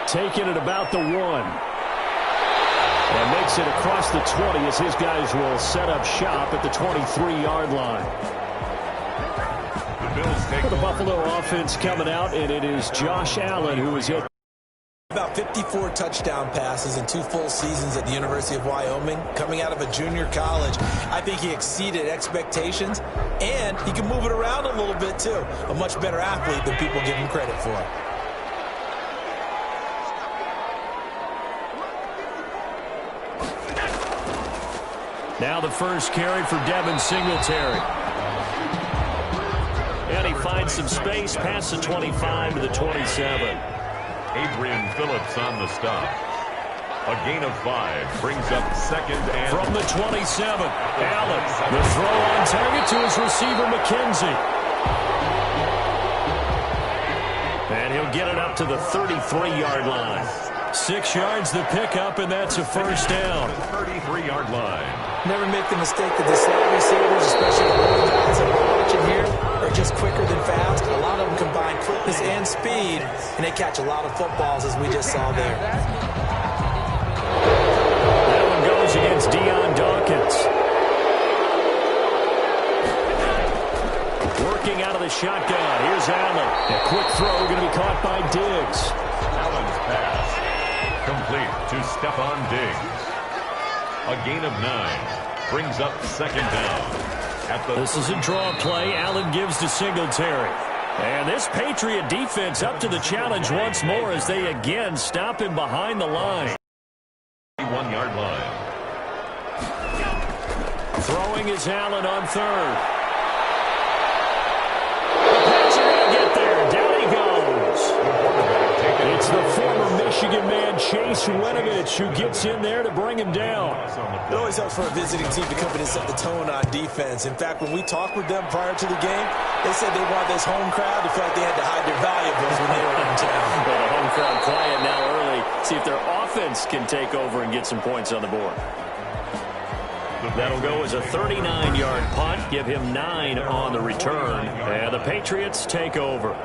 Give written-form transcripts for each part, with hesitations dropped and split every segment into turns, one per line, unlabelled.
Taking it about the 1. And makes it across the 20 as his guys will set up shop at the 23-yard line. The Buffalo offense coming out, and it is Josh Allen who is it.
About 54 touchdown passes in 2 full seasons at the University of Wyoming. Coming out of a junior college, I think he exceeded expectations, and he can move it around a little bit too. A much better athlete than people give him credit for.
Now the first carry for Devin Singletary. And he finds some space past the 25 to the 27.
Adrian Phillips on the stop. A gain of 5 brings up second and...
From the 27, Allen. The throw on target to his receiver, McKenzie. And he'll get it up to the 33-yard line. 6 yards the pickup, and that's a first down.
33-yard line.
Never make the mistake that the slot receivers, especially the running guys that we're watching here, are just quicker than fast. A lot of them combine quickness and speed, and they catch a lot of footballs, as we just saw there.
That one goes against Deion Dawkins. Working out of the shotgun. Here's Allen. A quick throw going to be caught by Diggs.
Allen's pass complete to Stephon Diggs. A gain of 9 brings up second down.
This is a draw play. Allen gives to Singletary. And this Patriot defense up to the challenge once more as they again stop him behind the line.
1-yard line.
Throwing is Allen on third. The pass are going to get there. Down he goes. It's the former Michigan man, Chase Winovich, who gets in there to bring him down.
It always helps for a visiting team to come in and set the tone on defense. In fact, when we talked with them prior to the game, they said they wanted this home crowd to feel like they had to hide their valuables when they were in town.
Well, the home crowd quiet now early. See if their offense can take over and get some points on the board. That'll go as a 39-yard punt. Give him 9 on the return. And the Patriots take over.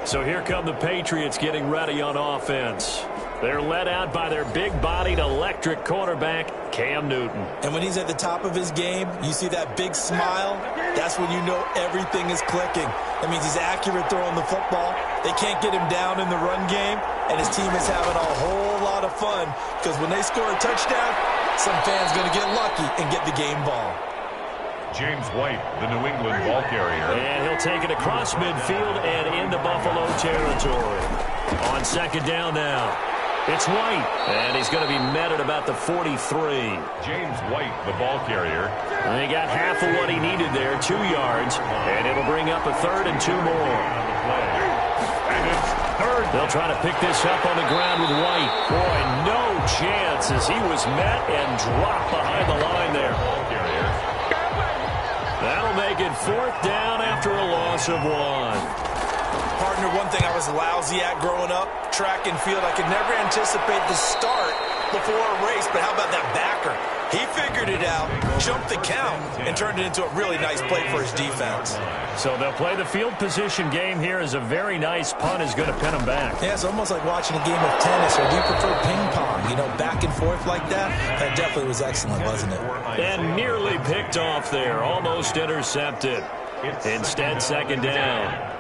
So here come the Patriots getting ready on offense. They're led out by their big-bodied electric quarterback, Cam Newton.
And when he's at the top of his game, you see that big smile, that's when you know everything is clicking. That means he's accurate throwing the football. They can't get him down in the run game, and his team is having a whole lot of fun because when they score a touchdown, some fans going to get lucky and get the game ball.
James White, the New England ball carrier.
And he'll take it across midfield and into Buffalo territory. On second down now. It's White, and he's going to be met at about the 43.
James White, the ball carrier.
And he got half of what he needed there, 2 yards, and it'll bring up a third and 2 more.
And it's third.
They'll try to pick this up on the ground with White. Boy, no chance as he was met and dropped behind the line there. That'll make it 4th down after a loss of 1.
Partner, one thing I was lousy at growing up, track and field, I could never anticipate the start before a race, but how about that backer? He figured it out, jumped the count, and turned it into a really nice play for his defense.
So they'll play the field position game here as a very nice punt is going to pin them back.
Yeah, it's almost like watching a game of tennis, or do you prefer ping pong? You know, back and forth like that? That definitely was excellent, wasn't it?
And nearly picked off there, almost intercepted. Instead, second down.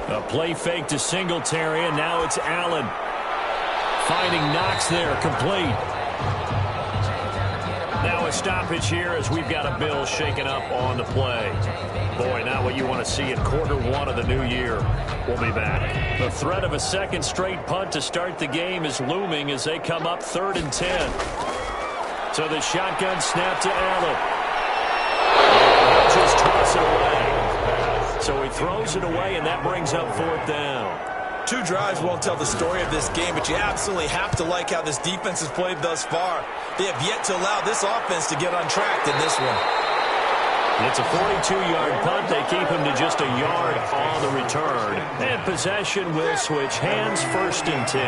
A play fake to Singletary, and now it's Allen. Finding Knox there, complete. Now a stoppage here as we've got a Bill shaken up on the play. Boy, not what you want to see in quarter 1 of the new year. We'll be back. The threat of a second straight punt to start the game is looming as they come up 3rd and 10. So the shotgun snap to Allen. And he'll just toss it away. So he throws it away, and that brings up 4th down.
2 drives won't tell the story of this game, but you absolutely have to like how this defense has played thus far. They have yet to allow this offense to get untracked in this one.
It's a 42-yard punt. They keep him to just a yard on the return. And possession will switch hands, 1st and 10.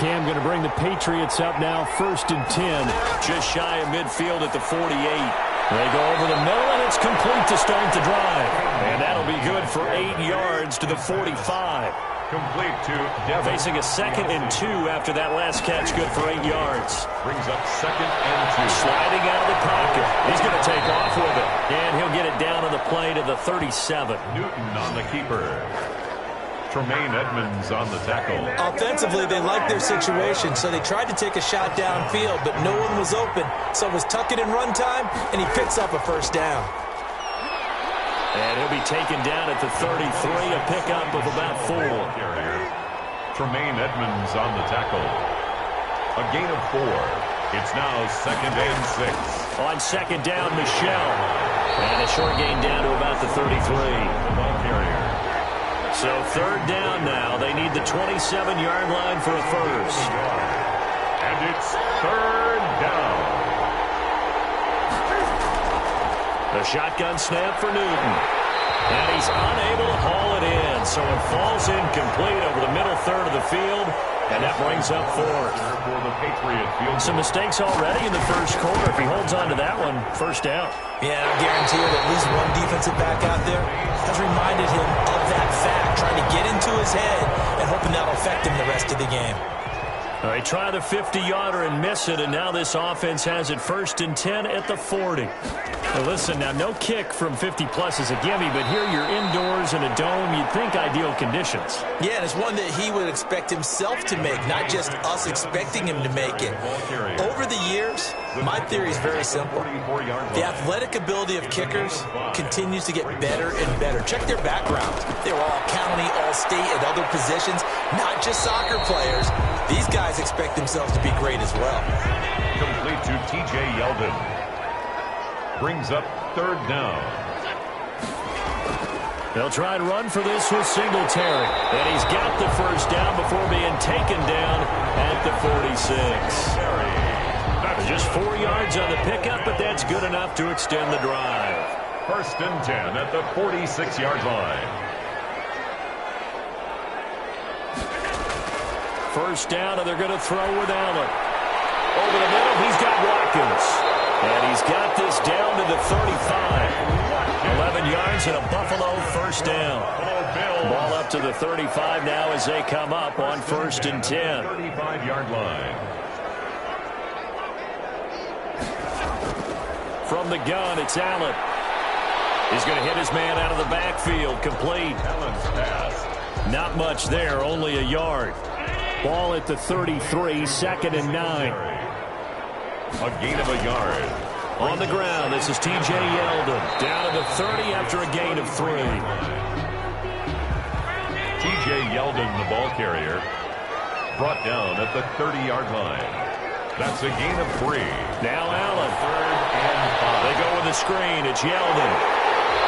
Cam going to bring the Patriots up now, 1st and 10. Just shy of midfield at the 48. They go over the middle, and it's complete to start the drive. And that'll That'll be good for 8 yards to the 45.
Complete to Devin.
Facing a 2nd and 2 after that last catch, good for 8 yards.
Brings up 2nd and 2.
Sliding out of the pocket. He's going to take off with it. And he'll get it down on the play to the 37.
Newton on the keeper. Tremaine Edmonds on the tackle.
Offensively, they liked their situation, so they tried to take a shot downfield, but no one was open. So it was tuck it in run time, and he picks up a first down.
And he'll be taken down at the 33, a pickup of about 4.
Tremaine Edmonds on the tackle. A gain of 4. It's now 2nd and 6.
On 2nd down, Michelle. And a short gain down to about the 33.
Ball carrier.
So 3rd down now. They need the 27-yard line for a first.
And it's 3rd down.
The shotgun snap for Newton. And he's unable to haul it in. So it falls incomplete over the middle third of the field. And that brings up 4th.
For the Patriot field.
Some mistakes already in the first quarter. If he holds on to that one, first down.
Yeah, I guarantee you at least one defensive back out there has reminded him of that fact, trying to get into his head and hoping that'll affect him the rest of the game.
They try the 50-yarder and miss it, and now this offense has it 1st and 10 at the 40. Now listen, now no kick from 50-plus is a gimme, but here you're indoors in a dome. You'd think ideal conditions.
Yeah, and it's one that he would expect himself to make, not just us expecting him to make it. Over the years, my theory is very simple. The athletic ability of kickers continues to get better and better. Check their backgrounds. They were all county, all state, at other positions, not just soccer players. These guys expect themselves to be great as well.
Complete to T.J. Yeldon. Brings up 3rd down.
They'll try and run for this with Singletary. And he's got the first down before being taken down at the 46. Just 4 yards on the pickup, but that's good enough to extend the drive.
1st and 10 at the 46-yard line.
First down, and they're going to throw with Allen. Over the middle, he's got Watkins. And he's got this down to the 35. 11 yards and a Buffalo first down. Ball up to the 35 now as they come up on 1st and 10.
35-yard line.
From the gun, it's Allen. He's going to hit his man out of the backfield. Complete.
Allen's pass.
Not much there, only a yard. Ball at the 33, 2nd and 9.
A gain of a yard.
On the ground, this is T.J. Yeldon. Down to the 30 after a gain of 3.
T.J. Yeldon, the ball carrier, brought down at the 30-yard line. That's a gain of 3.
Now Allen.
3rd and 5.
They go with the screen. It's Yeldon.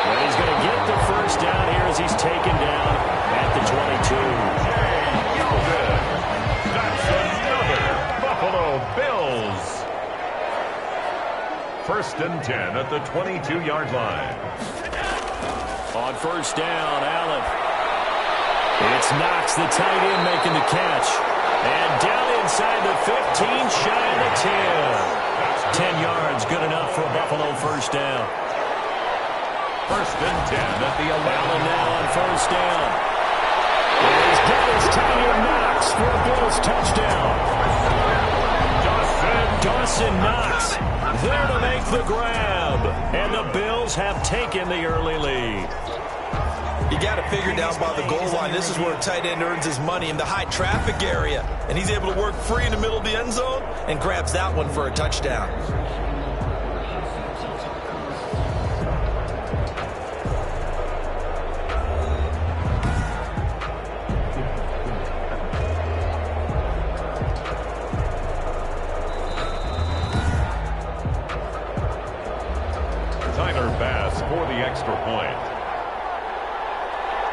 And he's going to get the first down here as he's taken down at the 22.
Yeldon. That's another Buffalo Bills. 1st and 10 at the 22-yard line.
On first down, Allen. It's Knox, the tight end, making the catch. And down inside the 15, shy of the 10. 10 yards, good enough for a Buffalo first down.
1st and 10 at the 11.
Allen now on first down. And he's got his tight end, Knox, for a Bills touchdown. Dawson Knox there to make the grab. And the Bills have taken the early lead.
You got to figure down by the goal line. This is where a tight end earns his money in the high traffic area. And he's able to work free in the middle of the end zone and grabs that one for a touchdown.
For the extra point.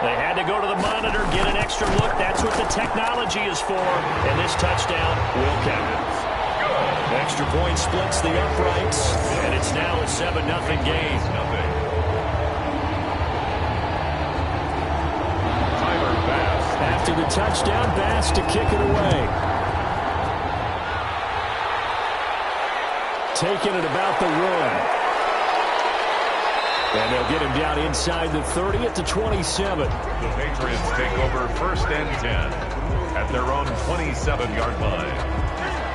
They had to go to the monitor, get an extra look. That's what the technology is for. And this touchdown will count. Extra point splits the uprights, and it's now a 7-0 game.
Tyler Bass.
After the touchdown, Bass to kick it away. Taking it about the 1. And they'll get him down inside the 30 at the 27.
The Patriots take over 1st and 10 at their own 27-yard line.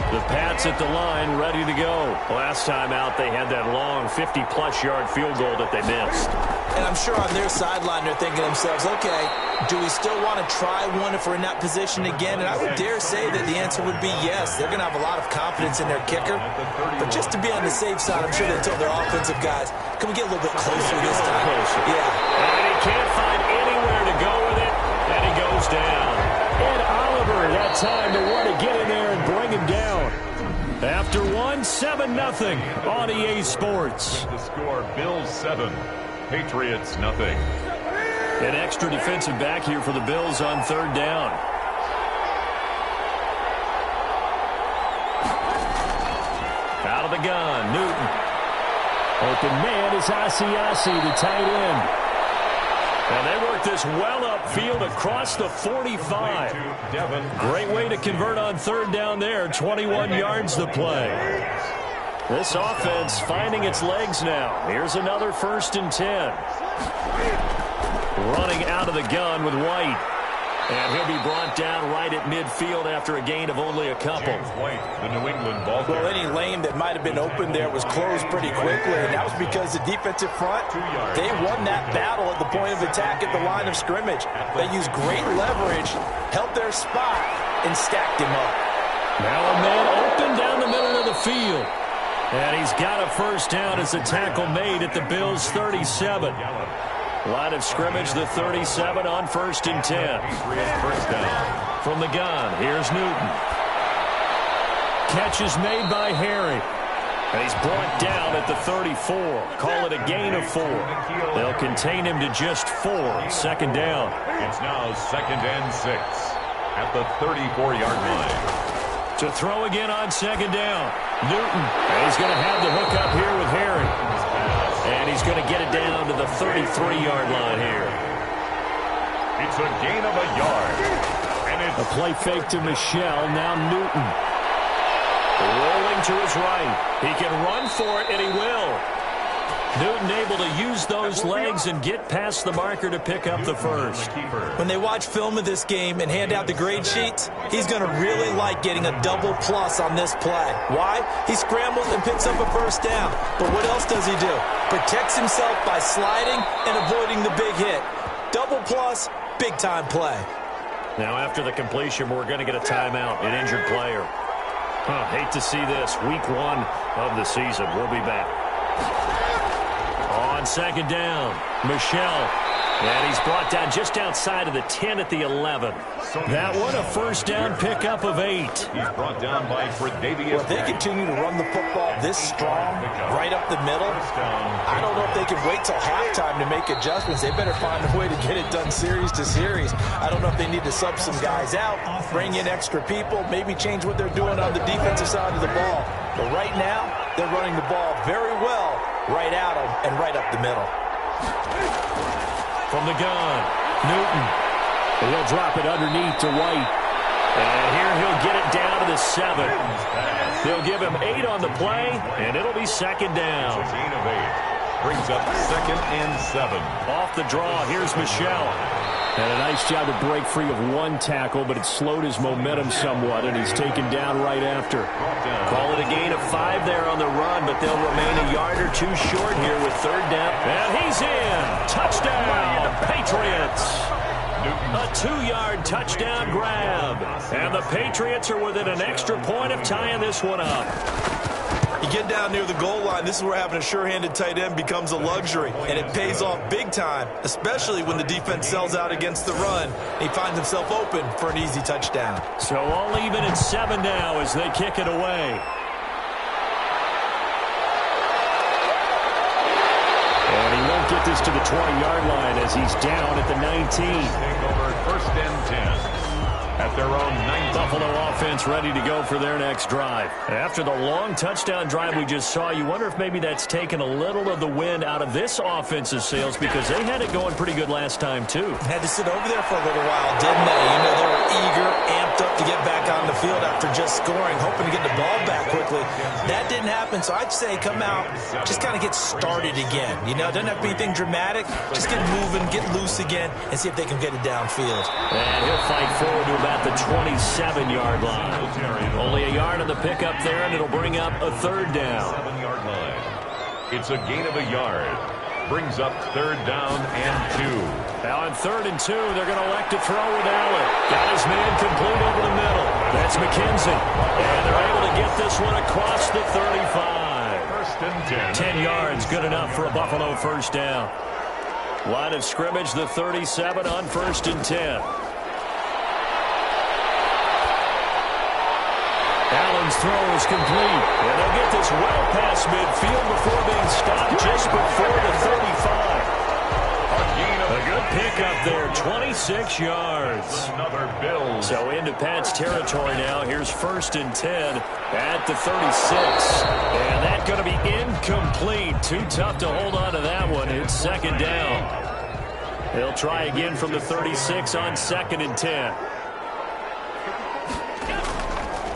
The Pats at the line, ready to go. Last time out, they had that long 50-plus yard field goal that they missed.
And I'm sure on their sideline, they're thinking to themselves, okay, do we still want to try one if we're in that position again? And I would dare say that the answer would be yes. They're going to have a lot of confidence in their kicker. But just to be on the safe side, I'm sure they told their offensive guys, can we get a little bit closer this time?
Closer.
Yeah.
And he can't find anywhere to go with it, and he goes down. Ed Oliver, that time to want to get in there and bring him down. After 7-0 on EA Sports.
The score, Bills 7, Patriots nothing.
An extra defensive back here for the Bills on 3rd down. Out of the gun, Newton. Open man is Asiasi, the tight end. And they work this well upfield across the 45. Great way to convert on 3rd down there. 21 yards the play. This offense finding its legs now. Here's another 1st and 10. Running out of the gun with White. And he'll be brought down right at midfield after a gain of only a couple.
White, the New England ball
Well, any lane that might have been open there was closed pretty quickly, and that was because the defensive front, they won that battle at the point of attack at the line of scrimmage. They used great leverage, held their spot, and stacked him up.
Now a man open down the middle of the field. And he's got a 1st down as a tackle made at the Bills' 37. Line of scrimmage, the 37 on 1st and 10.
1st down.
From the gun, here's Newton. Catch is made by Harry. And he's brought down at the 34. Call it a gain of 4. They'll contain him to just 4. 2nd down.
It's now 2nd and 6 at the 34-yard line.
To throw again on 2nd down. Newton. And he's going to have the hook up here with Harry. And he's going to get it down to the 33-yard line here.
It's a gain of a yard. And it's
a play fake to Michelle. Now Newton. Rolling to his right. He can run for it, and he will. Newton able to use those legs and get past the marker to pick up the 1st.
When they watch film of this game and hand out the grade sheets, he's going to really like getting a double plus on this play. Why? He scrambles and picks up a 1st down. But what else does he do? Protects himself by sliding and avoiding the big hit. Double plus, big-time play.
Now after the completion, we're going to get a timeout, an injured player. Hate to see this. Week 1 of the season. We'll be back. On 2nd down, Michelle. And he's brought down just outside of the 10 at the 11. That one a 1st down pickup of 8.
He's brought down by Tre'Davious.
Well, if they continue to run the football this strong, right up the middle, I don't know if they can wait till halftime to make adjustments. They better find a way to get it done series to series. I don't know if they need to sub some guys out, bring in extra people, maybe change what they're doing on the defensive side of the ball. But right now, they're running the ball very well right at them and right up the middle.
From the gun, Newton. And he'll drop it underneath to White. And here he'll get it down to the 7. They'll give him 8 on the play, and it'll be 2nd down.
It's a gain of 8. Brings up 2nd and 7.
Off the draw, here's Michelle. And a nice job to break free of one tackle, but it slowed his momentum somewhat, and he's taken down right after. Call it a gain of 5 there on the run, but they'll remain a yard or 2 short here with 3rd down. And he's in. Touchdown, Patriots. A 2-yard touchdown grab. And the Patriots are within an extra point of tying this one up.
You get down near the goal line, this is where having a sure-handed tight end becomes a luxury, and it pays off big time, especially when the defense sells out against the run. He finds himself open for an easy touchdown.
So all even at 7 now as they kick it away. And he won't get this to the 20-yard line as he's down at the 19.
Take over 1st and 10. at their own 9.
Buffalo offense ready to go for their next drive. After the long touchdown drive we just saw, you wonder if maybe that's taken a little of the wind out of this offensive sails because they had it going pretty good last time, too.
Had to sit over there for a little while, didn't they? You know, they were eager, amped up to get back on the field after just scoring, hoping to get the ball back quickly. That didn't happen, so I'd say come out, just kind of get started again. You know, it doesn't have to be anything dramatic. Just get moving, get loose again, and see if they can get it downfield.
And he'll fight forward to about the 27-yard line. Only a yard on the pickup there, and it'll bring up a third down.
7-yard line. It's a gain of a yard. Brings up third down and 2.
Now on 3rd and 2, they're going to elect to throw with Allen. Got his man complete over the middle. That's McKenzie. And they're able to get this one across the 35.
1st and 10.
10 yards, good enough for a Buffalo first down. Line of scrimmage, the 37 on 1st and 10. Allen's throw is complete. And they'll get this well past midfield before being stopped just before the 35. A good pickup there, 26 yards.
Another Bills.
So into Pat's territory now. Here's 1st and 10 at the 36. And that's going to be incomplete. Too tough to hold on to that one. It's 2nd down. They'll try again from the 36 on 2nd and 10.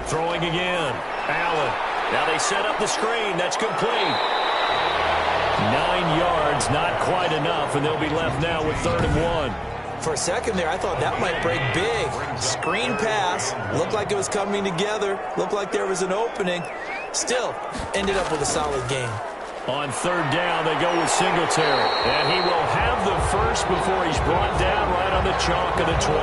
Throwing again. Allen. Now they set up the screen. That's complete. 9 yards, not quite enough, and they'll be left now with 3rd and 1.
For a second there, I thought that might break big. Screen pass. Looked like it was coming together. Looked like there was an opening. Still, ended up with a solid game.
On 3rd down, they go with Singletary. And he will have the first before he's brought down right on the chalk of the 20.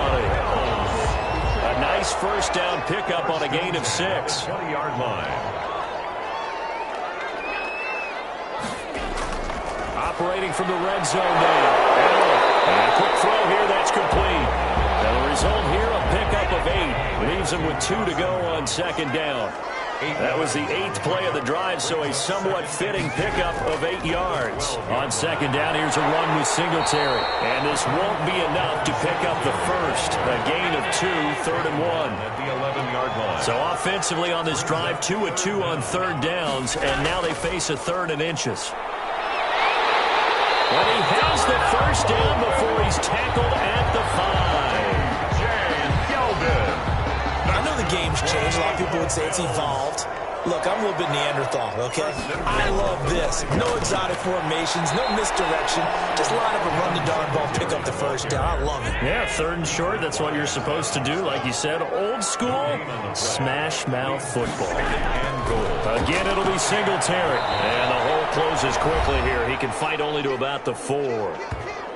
A nice first down pickup on a gain of 6.
20-yard line.
Operating from the red zone now. Allen. And a quick throw here, that's complete. And the result here, a pickup of 8. Leaves him with 2 to go on 2nd down. That was the 8th play of the drive, so a somewhat fitting pickup of 8 yards. On 2nd down, here's a run with Singletary. And this won't be enough to pick up the first. A gain of 2, 3rd and 1.
At the 11-yard line.
So offensively on this drive, 2 of 2 on 3rd downs, and now they face a 3rd and inches. But he has the first down before he's tackled at the 5.
Jay Yeldon.
I know the game's changed. A lot of people would say it's evolved. Look, I'm a little bit Neanderthal, okay? I love this. No exotic formations, no misdirection. Just line up and run the darn ball, pick up the first down. I love it.
Yeah, 3rd and short, that's what you're supposed to do. Like you said, old school, smash mouth football. Again, it'll be Singletary. And the hole closes quickly here. He can fight only to about the 4.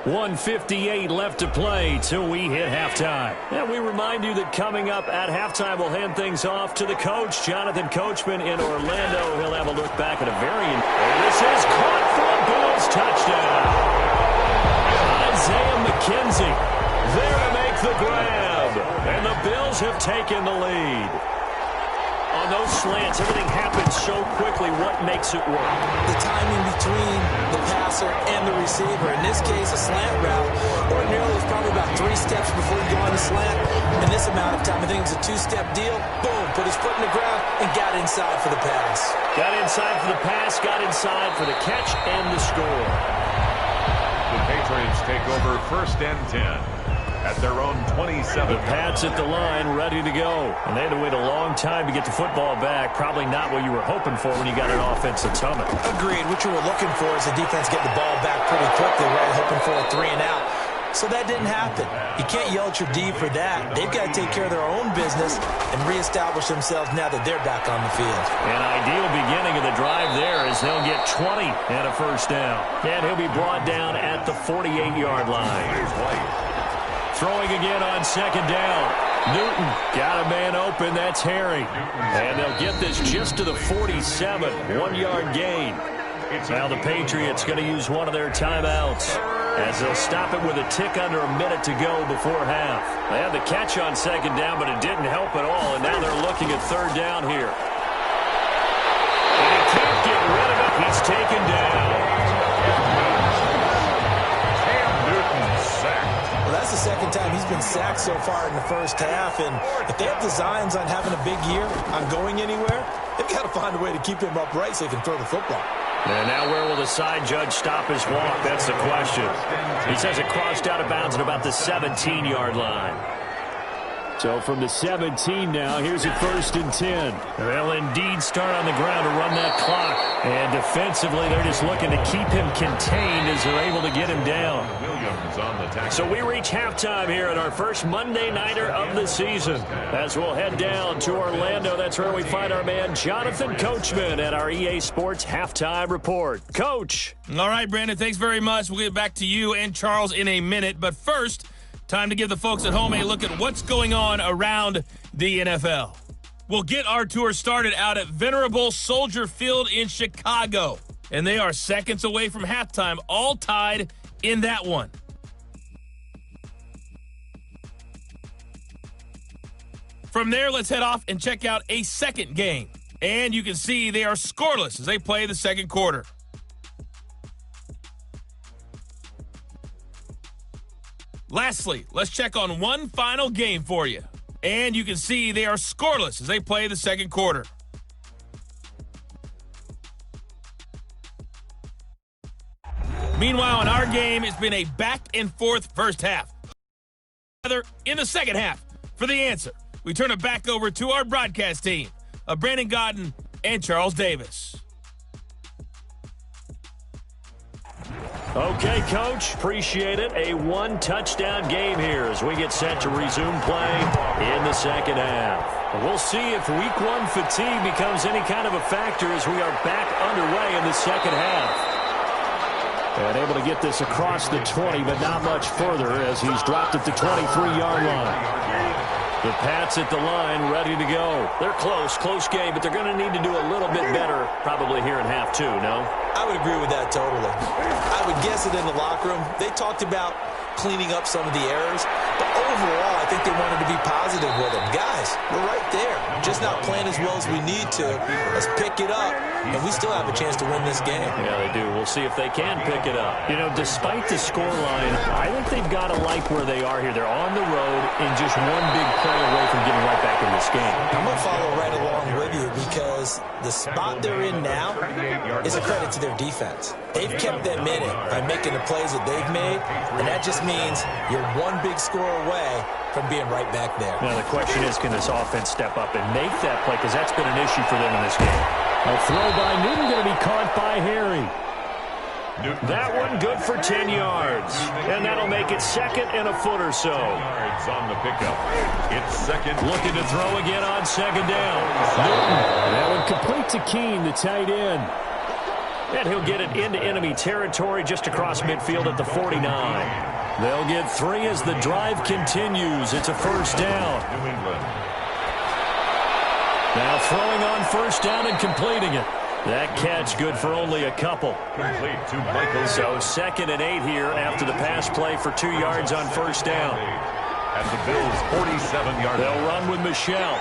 1:58 left to play till we hit halftime. And we remind you that coming up at halftime, we'll hand things off to the coach, Jonathan Coachman in Orlando. He'll have a look back at a variant. This is caught for a Bills touchdown. Isaiah McKenzie there to make the grab. And the Bills have taken the lead. On those slants, everything happens so quickly. What makes it work?
The timing between the passer and the receiver. In this case, a slant route. Ordinarily, it's probably about 3 steps before you go on the slant. In this amount of time, I think it's a 2-step deal. Boom, put his foot in the ground and got inside for the pass.
Got inside for the pass, got inside for the catch and the score.
The Patriots take over 1st and 10. At their own 27.
The Pats at the line, ready to go. And they had to wait a long time to get the football back. Probably not what you were hoping for when you got an offensive tunnel.
Agreed. What you were looking for is the defense getting the ball back pretty quickly, right? Hoping for a 3 and out. So that didn't happen. You can't yell at your D for that. They've got to take care of their own business and reestablish themselves now that they're back on the field.
An ideal beginning of the drive there as they'll get 20 and a first down. And he'll be brought down at the 48-yard line.
Here's White.
Throwing again on 2nd down. Newton got a man open. That's Harry. And they'll get this just to the 47. 1-yard gain. Now the Patriots going to use one of their timeouts as they'll stop it with a tick under a minute to go before half. They had the catch on 2nd down, but it didn't help at all. And now they're looking at 3rd down here. And he can't get rid of it. He's taken down.
Cam Newton sacked.
Well, that's the second second time he's been sacked so far in the first half, and if they have designs on having a big year, on going anywhere, they've got to find a way to keep him upright so he can throw the football.
And now where will the side judge stop his walk? That's the question. He says it crossed out of bounds at about the 17-yard line. So from the 17 now, here's a 1st and 10. They'll indeed start on the ground to run that clock. And defensively, they're just looking to keep him contained as they're able to get him down.
Williams on the tackle.
So we reach halftime here at our first Monday Nighter of the season. As we'll head down to Orlando, that's where we find our man Jonathan Coachman at our EA Sports Halftime Report. Coach.
All right, Brandon, thanks very much. We'll get back to you and Charles in a minute. But first, time to give the folks at home a look at what's going on around the NFL. We'll get our tour started out at Venerable Soldier Field in Chicago. And they are seconds away from halftime, all tied in that one. From there, let's head off and check out a second game. And you can see they are scoreless as they play the second quarter. Lastly, let's check on one final game for you. And you can see they are scoreless as they play the second quarter. Meanwhile, in our game, it's been a back-and-forth first half. Rather, in the second half, for the answer, we turn it back over to our broadcast team of Brandon Godden and Charles Davis.
Okay, Coach, appreciate it. A one-touchdown game here as we get set to resume play in the second half. We'll see if Week 1 fatigue becomes any kind of a factor as we are back underway in the second half. And able to get this across the 20, but not much further as he's dropped at the 23-yard line. The Pats at the line, ready to go. They're close game, but they're going to need to do a little bit better probably here in half two, no?
I would agree with that totally. I would guess that in the locker room, they talked about cleaning up some of the errors, but overall, I think they wanted to be positive with them. Guys, we're right there. Just not playing as well as we need to. Let's pick it up, and we still have a chance to win this game.
Yeah, they do. We'll see if they can pick it up. You know, despite the scoreline, I think they've got to like where they are here. They're on the road and just one big play away from getting right back in this game.
I'm going to follow right along with you because the spot they're in now is a credit to their defense. They've kept them in it by making the plays that they've made, and that just means you're one big score away from being right back there.
Now, the question is, can this offense step up and make that play? Because that's been an issue for them in this game. A throw by Newton going to be caught by Harry. That one good for 10 yards. And that'll make it second and a foot or so.
Yards on the pickup. It's second.
Looking to throw again on second down. Newton. That one complete to Keene, the tight end. And he'll get it into enemy territory just across midfield at the 49. They'll get 3 as the drive continues. It's a first down.
New England.
Now throwing on first down and completing it. That catch good for only a couple.
Complete to Michael.
So second and 8 here after the pass play for 2 yards on first down.
At the Bills' 47-yard line.
They'll run with Michelle.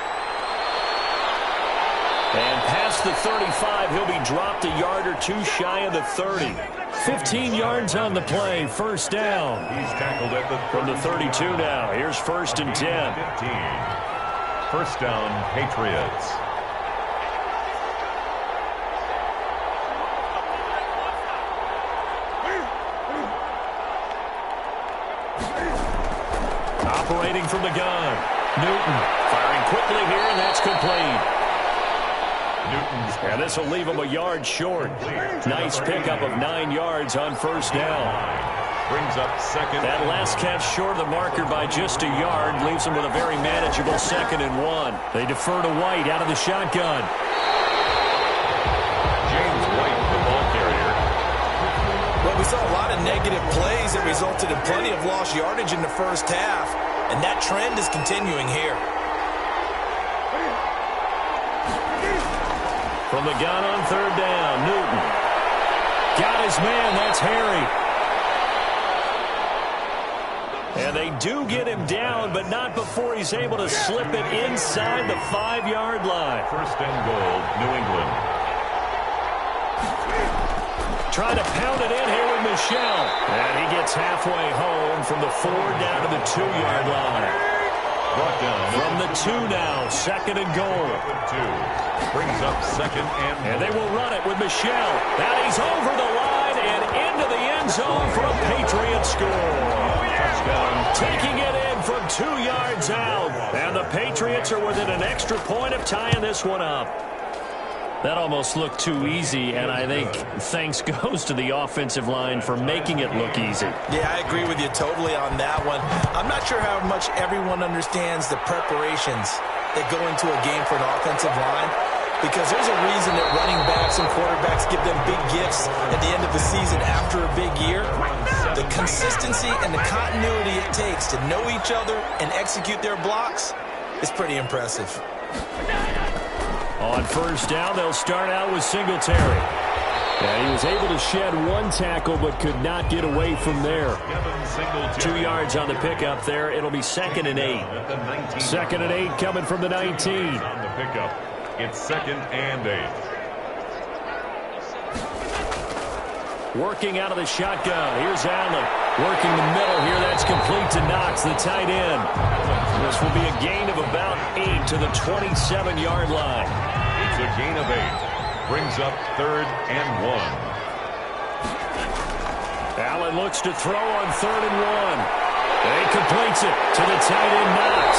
And past the 35, he'll be dropped a yard or two shy of the 30. 15 yards on the play, first down.
He's tackled at the
From the 32 now. Here's first and 10.
15. First down, Patriots.
Operating from the gun. Newton firing quickly here, and that's complete. And this will leave him a yard short. Nice pickup of 9 yards on first down.
Brings up second.
That last catch short of the marker by just a yard leaves him with a very manageable 2nd and 1. They defer to White out of the shotgun.
James White, the ball carrier.
Well, we saw a lot of negative plays that resulted in plenty of lost yardage in the first half, and that trend is continuing here.
From the gun on third down, Newton. Got his man, that's Harry. And they do get him down, but not before he's able to slip it inside the 5-yard line.
First and goal, New England.
Trying to pound it in here with Michel. And he gets halfway home from the 4 down to the 2-yard line.
Brought down
from the 2 now, 2nd and goal.
2 brings up 2nd and
they will run it with Michel. And he's over the line and into the end zone for a Patriot score. Touchdown. Taking it in from 2 yards out. And the Patriots are within an extra point of tying this one up. That almost looked too easy, and I think thanks goes to the offensive line for making it look easy.
Yeah, I agree with you totally on that one. I'm not sure how much everyone understands the preparations that go into a game for an offensive line, because there's a reason that running backs and quarterbacks give them big gifts at the end of the season after a big year. The consistency and the continuity it takes to know each other and execute their blocks is pretty impressive.
On 1st down, they'll start out with Singletary. Yeah, he was able to shed 1 tackle but could not get away from there. 2 yards on the pickup there. It'll be 2nd and 8. 2nd and 8 coming from the 19.
On the pickup, it's 2nd and 8.
Working out of the shotgun. Here's Allen. Working the middle here. That's complete to Knox, the tight end. This will be a gain of about 8 to the 27-yard line.
It's a gain of 8. Brings up 3rd and 1.
Allen looks to throw on 3rd and 1. And he completes it to the tight end, Knox.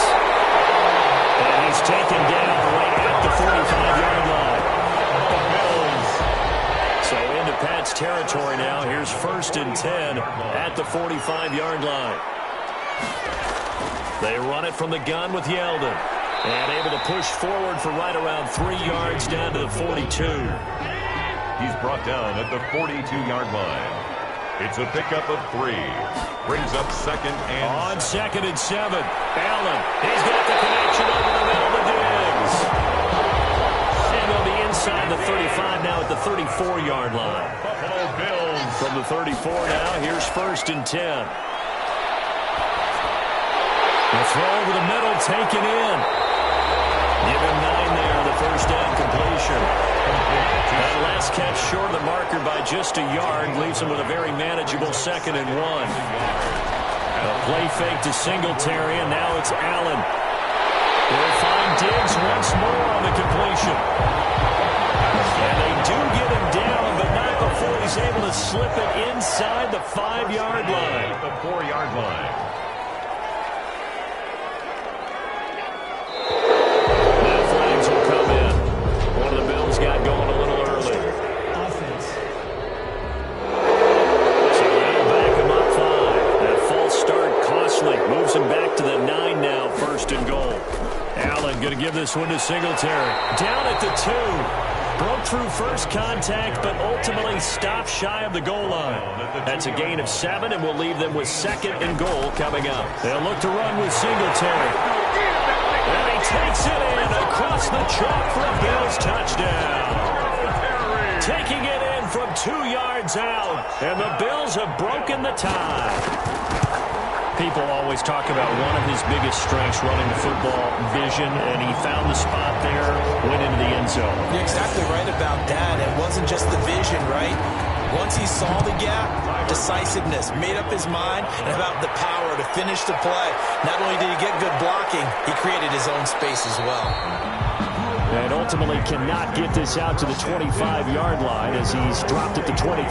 And he's taken down right at the 45-yard line. So into Pat's territory now. Here's 1st and 10 at the 45-yard line. They run it from the gun with Yeldon. And able to push forward for right around 3 yards down to the 42.
He's brought down at the 42-yard line. It's a pickup of 3. Brings up 2nd and...
On 2nd and 7. Allen. He's got the connection over the middle to Diggs. And on the inside the 35 now at the 34-yard line.
Buffalo Bills.
From the 34 now, here's 1st and 10. The throw over the middle, taken in. Give him 9 there, the 1st down completion. That last catch short of the marker by just a yard leaves him with a very manageable 2nd and 1. A play fake to Singletary, and now it's Allen. They'll find Diggs once more on the completion. And they do get him down, but not before he's able to slip it inside the 5-yard line.
The 4-yard line.
Got going a little early.
Offense.
So they'll back him up 5. That false start costly. Moves him back to the 9 now, 1st and goal. Allen going to give this one to Singletary. Down at the 2. Broke through first contact, but ultimately stopped shy of the goal line. That's a gain of 7, and will leave them with 2nd and goal coming up. They'll look to run with Singletary. And he takes it in across the chalk for a Bills touchdown. Taking it in from 2 yards out. And the Bills have broken the tie. People always talk about one of his biggest strengths, running the football, vision, and he found the spot there, went into the end zone.
You're exactly right about that. It wasn't just the vision, right? Once he saw the gap, decisiveness, made up his mind, and about the power to finish the play. Not only did he get good blocking, he created his own space as well.
And ultimately cannot get this out to the 25-yard line as he's dropped at the 23.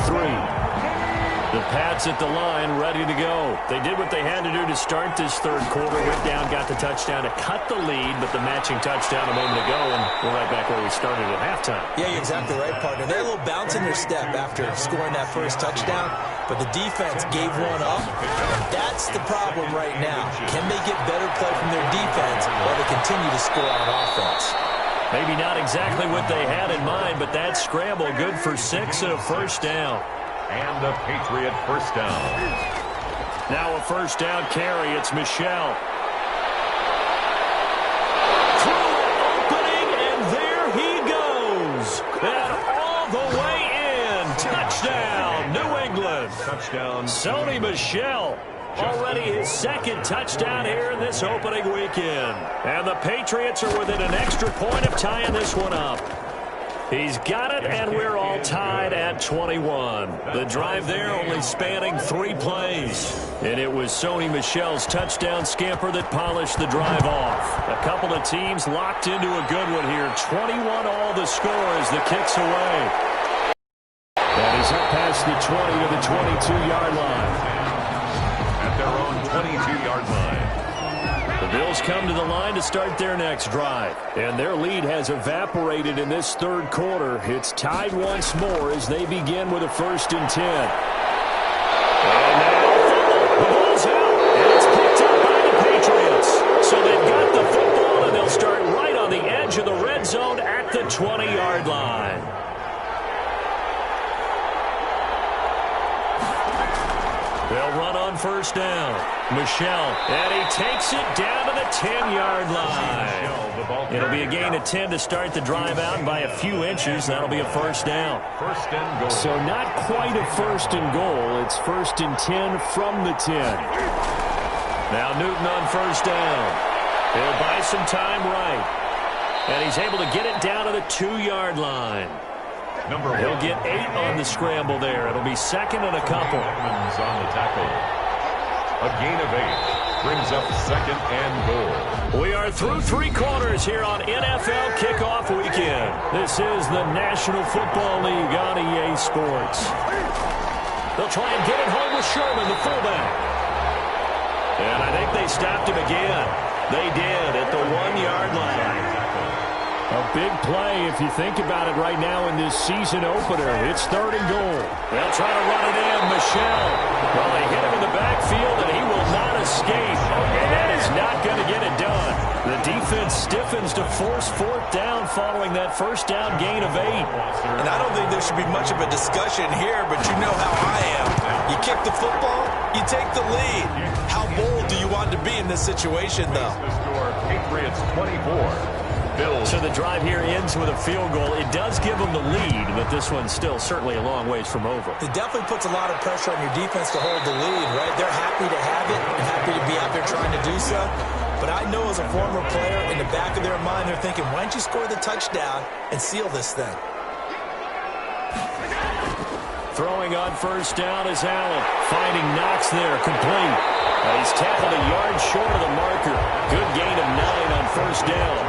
The Pats at the line, ready to go. They did what they had to do to start this 3rd quarter. Went down, got the touchdown to cut the lead, but the matching touchdown a moment ago, and we're right back where we started at halftime.
Yeah, you're exactly right, partner. They had a little bounce in their step after scoring that first touchdown, but the defense gave one up. That's the problem right now. Can they get better play from their defense while they continue to score on offense?
Maybe not exactly what they had in mind, but that scramble good for 6 and a 1st down.
And a Patriot 1st down.
Now a 1st down carry. It's Michel. Through opening, and there he goes. And all the way in. Touchdown, New England.
Touchdown.
Sony Michel. Already his 2nd touchdown here in this opening weekend. And the Patriots are within an extra point of tying this one up. He's got it, and we're all tied at 21. The drive there only spanning 3 plays. And it was Sony Michel's touchdown scamper that polished the drive off. A couple of teams locked into a good one here. 21 all the score as the kick's away. And he's up past the 20 to the 22-yard line.
At their own 22-yard line.
The Bills come to the line to start their next drive. And their lead has evaporated in this third quarter. It's tied once more as they begin with a 1st and 10. And now the ball's out. And it's picked up by the Patriots. So they've got the football, and they'll start right on the edge of the red zone at the 20-yard line. They'll run on 1st down. Michel, and he takes it down to the 10-yard line. It'll be a gain of 10 to start the drive out, and by a few inches, that'll be a 1st down.
1st and goal.
So not quite a 1st and goal. It's 1st and 10 from the 10. Now Newton on 1st down. He'll buy some time right. And he's able to get it down to the 2-yard line. He'll get 8 on the scramble there. It'll be 2nd and a couple.
On the tackle. A gain of 8 brings up 2nd and goal.
We are through 3 quarters here on NFL Kickoff Weekend. This is the National Football League on EA Sports. They'll try and get it home with Sherman, the fullback. And I think they stopped him again. They did at the 1-yard line. A big play if you think about it right now in this season opener. It's 3rd and goal. They'll try to run it in. Michel. Well, they hit him in the backfield, and he will not escape. And that is not going to get it done. The defense stiffens to force 4th down following that 1st down gain of 8.
And I don't think there should be much of a discussion here, but you know how I am. You kick the football, you take the lead. How bold do you want to be in this situation, though?
The score, Patriots 24. Bills.
So the drive here ends with a field goal. It does give them the lead, but this one's still certainly a long ways from over.
It definitely puts a lot of pressure on your defense to hold the lead, right? They're happy to have it and happy to be out there trying to do so. But I know as a former player, in the back of their mind, they're thinking, why don't you score the touchdown and seal this thing?
Throwing on 1st down is Allen. Finding Knox there, complete. He's tackled a yard short of the marker. Good gain of 9 on 1st down.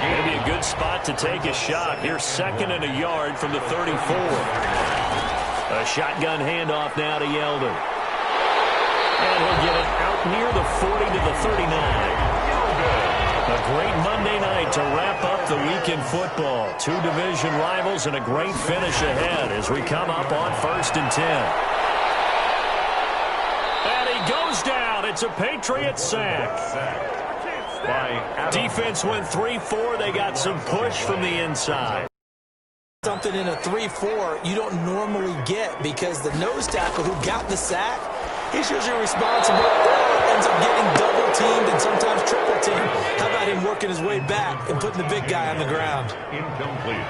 Maybe a good spot to take a shot. Here's 2nd and a yard from the 34. A shotgun handoff now to Yeldon. And he'll get it out near the 40 to the 39. A great Monday night to wrap up the week in football. 2 division rivals and a great finish ahead as we come up on 1st and 10. And he goes down. It's a Patriot sack. Defense went 3-4. They got some push from the inside.
Something in a 3-4 you don't normally get because the nose tackle who got the sack, he's usually responsible or ends up getting double teamed and sometimes triple teamed. How about him working his way back and putting the big guy on the ground?
Incomplete.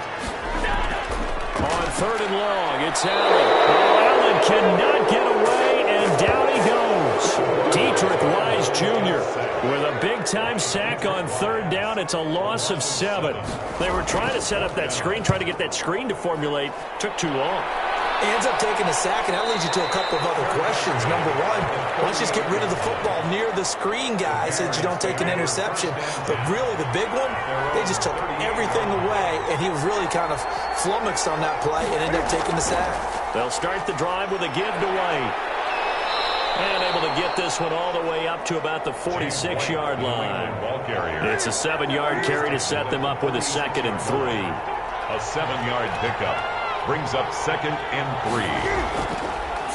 On 3rd and long, it's Allen. Allen cannot get away, and down he goes. Dietrich Wise Jr. with a big-time sack on 3rd down. It's a loss of 7. They were trying to set up that screen, trying to get that screen to formulate. Took too long.
He ends up taking a sack, and that leads you to a couple of other questions. Number one, let's just get rid of the football near the screen guy so that you don't take an interception. But really, the big one, they just took everything away, and he was really kind of flummoxed on that play and ended up taking the sack.
They'll start the drive with a give to White. And able to get this one all the way up to about the 46-yard line. It's a 7-yard carry to set them up with a 2nd and 3.
A 7-yard pickup brings up 2nd and 3.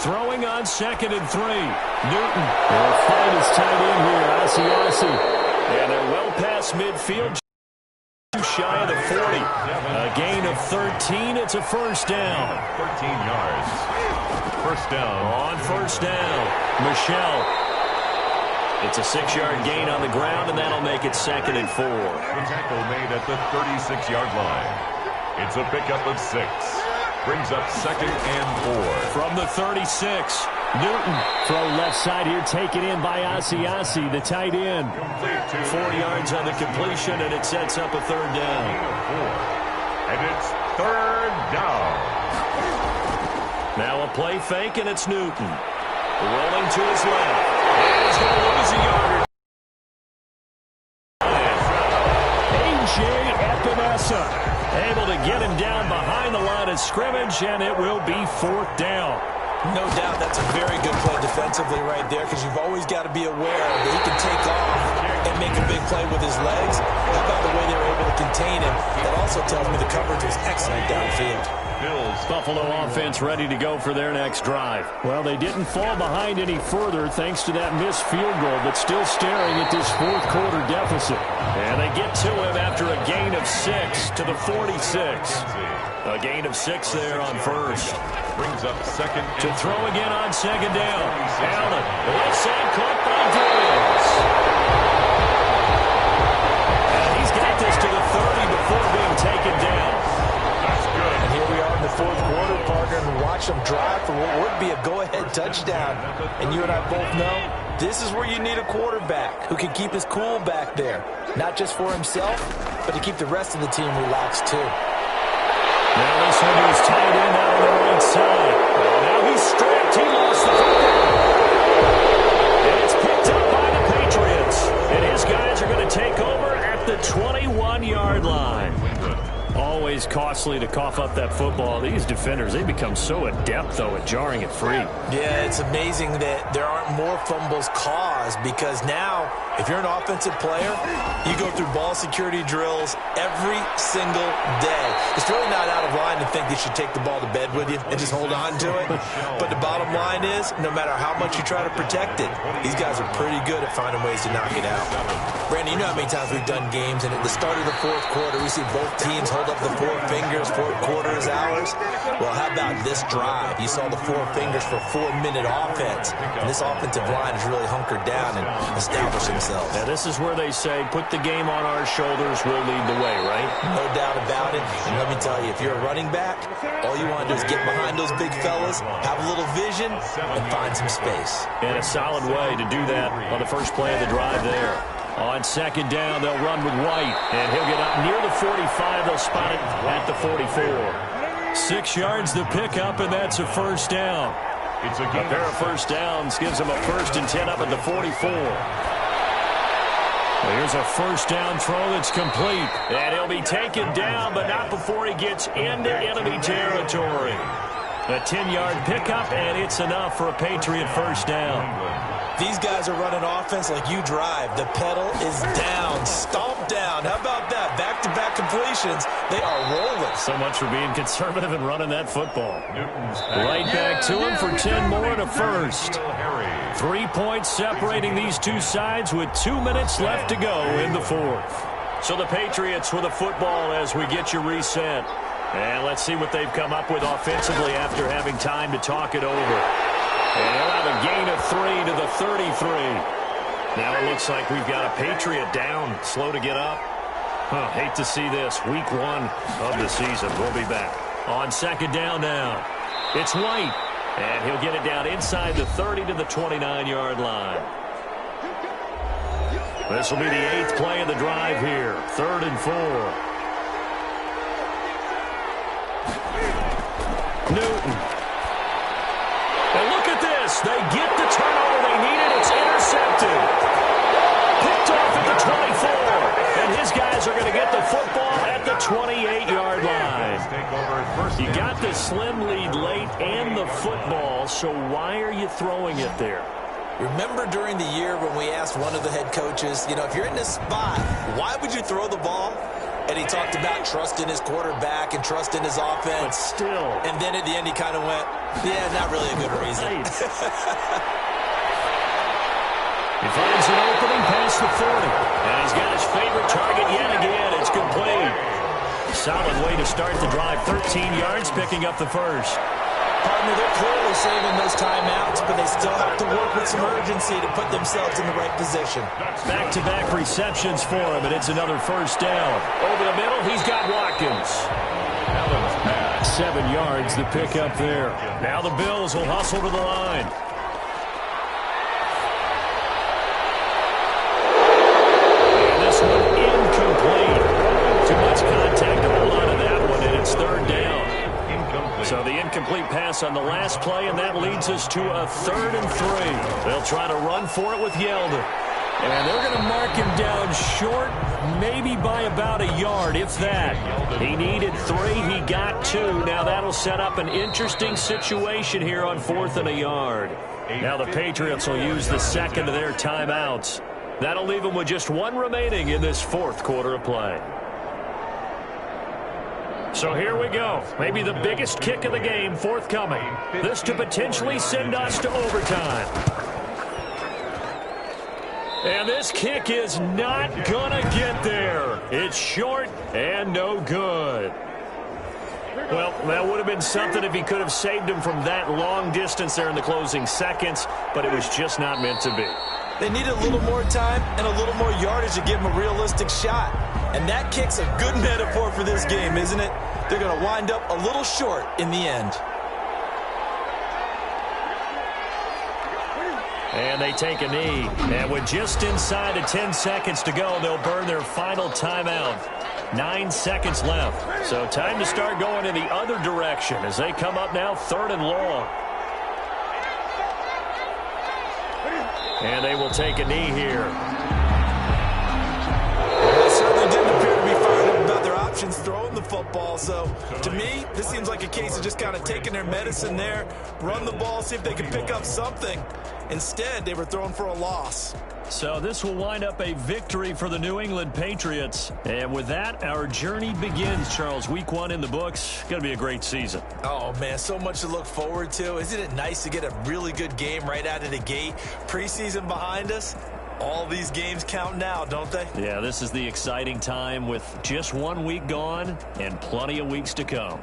Throwing on 2nd and 3. Newton will find his tight end here, Asiasi. And they're well past midfield. Too shy of the 40. A gain of 13. It's a 1st down.
13 yards. 1st down.
On 1st down, Michel. It's a 6-yard gain on the ground, and that'll make it 2nd and 4.
The tackle made at the 36-yard line. It's a pickup of 6. Brings up 2nd and 4.
From the 36, Newton, throw left side here, taken in by Asiasi, the tight end. 4 yards on the completion, and it sets up a third down.
And it's third down.
Now a play fake, and it's Newton. Rolling to his left. And he's going to lose a yard. A.J. Epinesa able to get him down behind the line of scrimmage, and it will be fourth down.
No doubt that's a very good play defensively right there, because you've always got to be aware that he can take off and make a big play with his legs. How about the way they were able to contain him? That also tells me the coverage was excellent downfield.
Buffalo offense ready to go for their next drive. Well, they didn't fall behind any further thanks to that missed field goal, but still staring at this fourth quarter deficit. And they get to him after a gain of 6 to the 46. A gain of 6 there on first.
Brings up second.
To throw again on second down. Allen, the left side caught by Williams. And he's got this to the 30 before being taken down.
That's good.
And here we are in the fourth quarter, partner, and watch them drive for what would be a go-ahead touchdown. And you and I both know this is where you need a quarterback who can keep his cool back there. Not just for himself, but to keep the rest of the team relaxed too.
Now this one is tied in out on the right side. Now he's stripped. He lost the football. And it's picked up by the Patriots. And his guys are going to take over at the 21-yard line. Always costly to cough up that football. These defenders, they become so adept, though, at jarring it free.
Yeah, it's amazing that there aren't more fumbles caused, because now, if you're an offensive player, you go through ball security drills every single day. It's really not out of line to think you should take the ball to bed with you and just hold on to it. But the bottom line is, no matter how much you try to protect it, these guys are pretty good at finding ways to knock it out. Brandon, you know how many times we've done games, and at the start of the fourth quarter, we see both teams hold up the 4 fingers, 4 quarters, hours. Well, how about this drive? You saw the 4 fingers for 4-minute offense. And this offensive line has really hunkered down and established themselves.
Now, this is where they say, put the game on our shoulders, we'll lead the way, right?
No doubt about it. And let me tell you, if you're a running back, all you want to do is get behind those big fellas, have a little vision, and find some space.
And a solid way to do that on the first play of the drive there. On second down, they'll run with White, and he'll get up near the 45. They'll spot it at the 44. 6 yards the pickup, and that's a first down.
It's a
pair of first downs gives them a 1st and 10 up at the 44. Here's a first down throw that's complete. And he'll be taken down, but not before he gets into enemy territory. A 10-yard pickup, and it's enough for a Patriot first down.
These guys are running offense like you drive. The pedal is down, stomp down. How about that? Back-to-back completions. They are rolling.
So much for being conservative and running that football. Right back to him for 10 more and a first. 3 points separating these two sides with 2 minutes left to go in the fourth. So the Patriots with a football as we get you reset. And let's see what they've come up with offensively after having time to talk it over. And they'll have a gain of 3 to the 33. Now it looks like we've got a Patriot down, slow to get up. Hate to see this. Week 1 of the season. We'll be back. On second down now, it's White. And he'll get it down inside the 30 to the 29-yard line. This will be the 8th play of the drive here. 3rd and 4. Newton. And look at this. They get the turnover they needed. It's intercepted. Picked off at the 24. And his guys are going to get the football at the 28-yard line. You got the slim lead late and the football, so why are you throwing it there?
Remember during the year when we asked one of the head coaches, you know, if you're in this spot, why would you throw the ball? And he talked about trust in his quarterback and trust in his offense.
But still.
And then at the end he kind of went, yeah, not really a good reason.
Right. He finds an opening past the 40. And he's got his favorite target yet again. It's complete. Solid way to start the drive. 13 yards, picking up the first.
Partner, they're clearly saving those timeouts, but they still have to work with some urgency to put themselves in the right position.
Back-to-back receptions for him, and it's another first down. Over the middle, he's got Watkins. 7 yards, the pickup there. Now the Bills will hustle to the line. Davis on the last play, and that leads us to a 3rd and 3. They'll try to run for it with Yeldon. And they're going to mark him down short, maybe by about a yard, if that. He needed 3. He got 2. Now that'll set up an interesting situation here on 4th and a yard. Now the Patriots will use the second of their timeouts. That'll leave them with just 1 remaining in this 4th quarter of play. So here we go. Maybe the biggest kick of the game forthcoming. This to potentially send us to overtime. And this kick is not going to get there. It's short and no good. Well, that would have been something if he could have saved him from that long distance there in the closing seconds, but it was just not meant to be.
They need a little more time and a little more yardage to give him a realistic shot. And that kick's a good metaphor for this game, isn't it? They're going to wind up a little short in the end.
And they take a knee. And with just inside of 10 seconds to go, they'll burn their final timeout. 9 seconds left. So time to start going in the other direction as they come up now 3rd and long. And they will take a knee here.
They certainly didn't appear to be fired up about their options throwing the football. So, to me, this seems like a case of just kind of taking their medicine there, run the ball, see if they can pick up something. Instead, they were thrown for a loss.
So this will wind up a victory for the New England Patriots. And with that, our journey begins, Charles. Week 1 in the books. Going to be a great season.
Oh, man, so much to look forward to. Isn't it nice to get a really good game right out of the gate? Preseason behind us. All these games count now, don't they?
Yeah, this is the exciting time with just 1 week gone and plenty of weeks to come.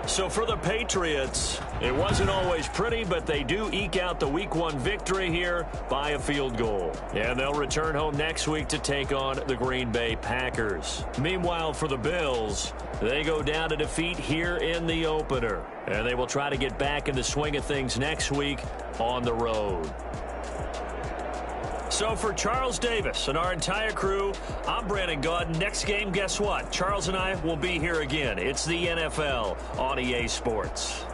So for the Patriots, it wasn't always pretty, but they do eke out the Week 1 victory here by a field goal. And they'll return home next week to take on the Green Bay Packers. Meanwhile, for the Bills, they go down to defeat here in the opener. And they will try to get back in the swing of things next week on the road. So for Charles Davis and our entire crew, I'm Brandon Gaudin. Next game, guess what? Charles and I will be here again. It's the NFL on EA Sports.